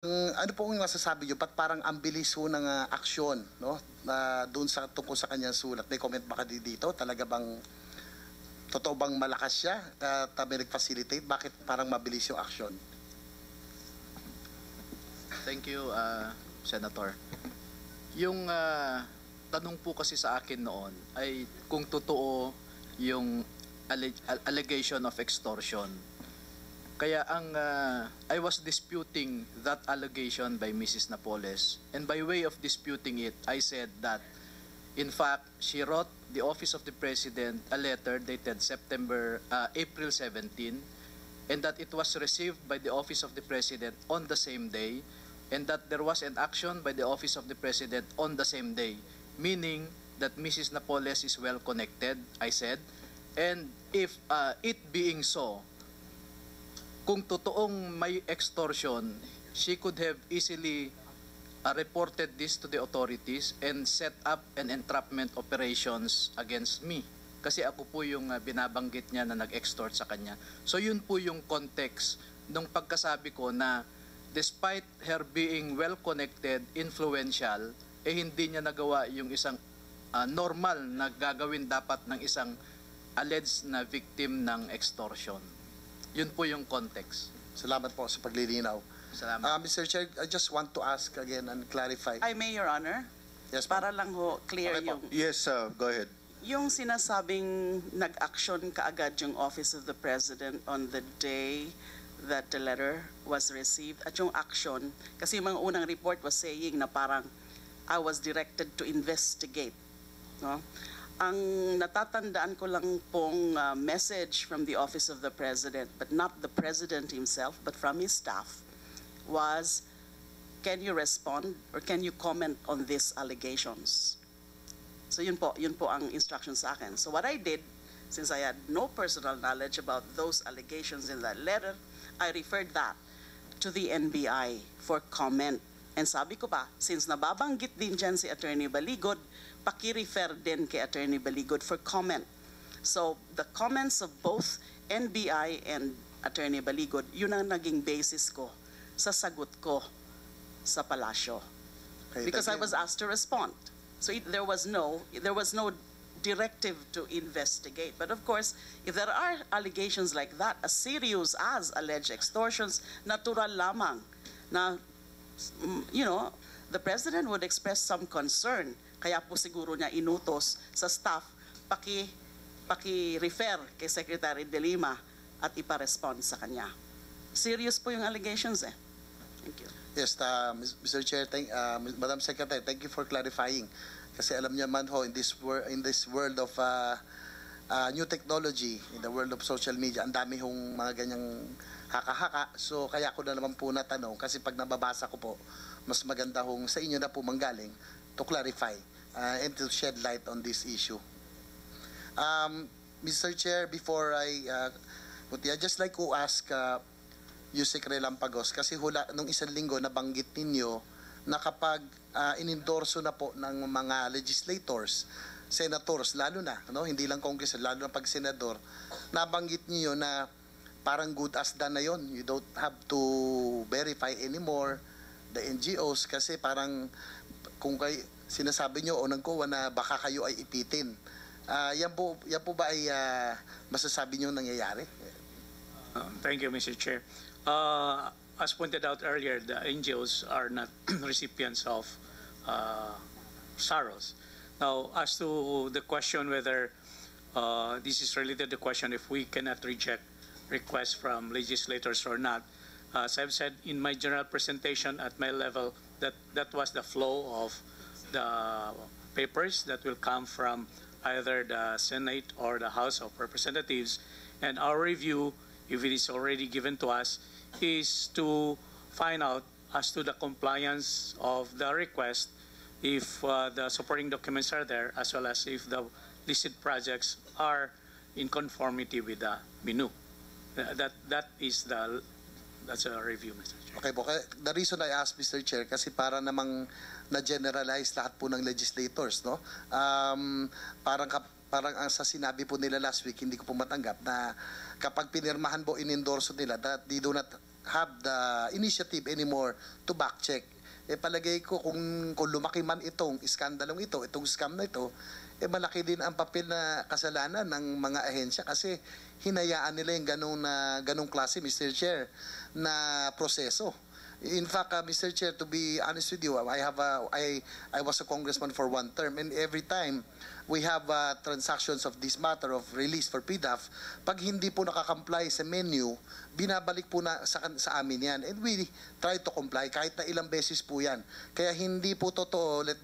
Ano po yung masasabi nyo? Ba't parang ang bilis ho ng aksyon, no? Doon sa tungkol sa kanyang sulat. May comment ba kayo dito? Talaga bang totoo bang malakas siya at may nag-facilitate? Bakit parang mabilis yung aksyon? Thank you, Senator. Yung tanong po kasi sa akin noon ay kung totoo yung allegation of extortion. Kaya I was disputing that allegation by Mrs. Napoles, and by way of disputing it, I said that in fact she wrote the Office of the President a letter dated April 17, and that it was received by the Office of the President on the same day, and that there was an action by the Office of the President on the same day, meaning that Mrs. Napoles is well connected, I said, and if it being so, kung totoong may extortion, she could have easily reported this to the authorities and set up an entrapment operations against me. Kasi ako po yung binabanggit niya na nag-extort sa kanya. So yun po yung context ng pagkasabi ko na despite her being well-connected, influential, hindi niya nagawa yung isang normal na gagawin dapat ng isang alleged na victim ng extortion. Yun po yung context. Salamat po sa paglilinaw. Salamat. Mr. Chair, I just want to ask again and clarify. I may, Your Honor. Yes, para lang ho clear okay, yung... Yes, go ahead. Yung sinasabing nag-action kaagad yung Office of the President on the day that the letter was received, at yung action, kasi yung mga unang report was saying na parang I was directed to investigate. No? Ang natatandaan ko lang pong message from the Office of the President, but not the President himself, but from his staff, was, can you respond or can you comment on these allegations? So yun po ang instruction sa akin. So what I did, since I had no personal knowledge about those allegations in that letter, I referred that to the NBI for comment. And sabi ko pa, since nababanggit din dyan si Attorney Baligod, paki-refer din kay Attorney Baligod for comment. So the comments of both NBI and Attorney Baligod, yun ang naging basis ko sa sagot ko sa palasyo. Okay, because I was asked to respond. So there was no directive to investigate. But of course, if there are allegations like that, as serious as alleged extortions, natural lamang na, you know, the President would express some concern. Kaya po siguro niya inutos sa staff, paki-refer kay Secretary De Lima at ipa-respond sa kanya. Serious po yung allegations eh. Thank you. Yes, Mr. Chair, Madam Secretary, thank you for clarifying. Kasi alam niya man ho, in this world of new technology, in the world of social media, ang dami hong mga ganyang haka-haka. So kaya ko na naman po natanong, kasi pag nababasa ko po, mas maganda hong sa inyo na po manggaling to clarify and to shed light on this issue. Mr. Chair, before I'd just like to ask Yusek Relampagos, kasi nung isang linggo nabanggit ninyo na kapag inendorso na po ng mga legislators, senators, lalo na, no? Hindi lang Congress, lalo na pag senador, nabanggit niyo na parang good as done na yon. You don't have to verify anymore the NGOs kasi parang kung sinasabi nyo o nagkuha na baka kayo ay ipitin. Yan po ba ay masasabi nyo nangyayari? Thank you, Mr. Chair. As pointed out earlier, the NGOs are not recipients of SAROS. Now, as to the question whether this is related to the question if we cannot reject requests from legislators or not, as I've said in my general presentation at my level, that was the flow of the papers that will come from either the Senate or the House of Representatives, and our review, if it is already given to us, is to find out as to the compliance of the request, if the supporting documents are there, as well as if the listed projects are in conformity with the menu. That's a review, Mr. Chair. Okay po. The reason I asked, Mr. Chair, kasi para namang na-generalize lahat po ng legislators, no? Parang ang sa sinabi po nila last week, hindi ko po matanggap na kapag pinirmahan po, in-endorso nila that they do not have the initiative anymore to back check. Palagay ko kung lumaki man itong iskandalong ito, itong scam na ito, malaki din ang papel na kasalanan ng mga ahensya kasi hinayaan nila yung ganong klase, Mr. Chair, na proseso. In fact, Mr. Chair, to be honest with you, I was a congressman for one term, and every time we have transactions of this matter of release for PDAF, pag hindi po nakaka-comply sa menu, binabalik po na sa amin yan. And we try to comply kahit na ilang beses po yan. Kaya hindi po totoo, let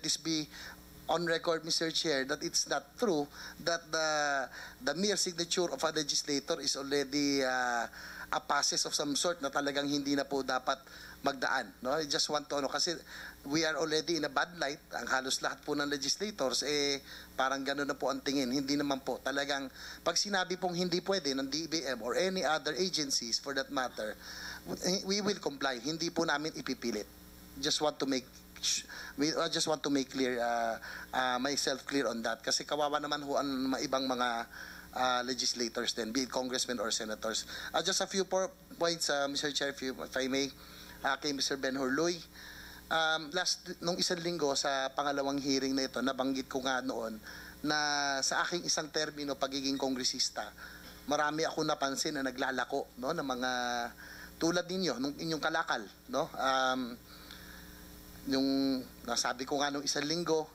this be on record, Mr. Chair, that it's not true that the mere signature of a legislator is already a passes of some sort na talagang hindi na po dapat magdaan. No? I just want to, kasi we are already in a bad light. Ang halos lahat po ng legislators, parang gano'n na po ang tingin. Hindi naman po. Talagang, pag sinabi pong hindi pwede ng DBM or any other agencies for that matter, we will comply. Hindi po namin ipipilit. I just want to make clear myself clear on that. Kasi kawawa naman ho ang ibang mga legislators din, be it congressmen or senators. Just a few points, Mr. Chair, if I may, kay Mr. Ben Horloy. Nung isang linggo sa pangalawang hearing na ito, nabanggit ko nga noon na sa aking isang termino pagiging kongresista, marami ako napansin na naglalako, no, ng mga tulad ninyo, nung inyong kalakal, no? Yung nasabi ko nga nung isang linggo,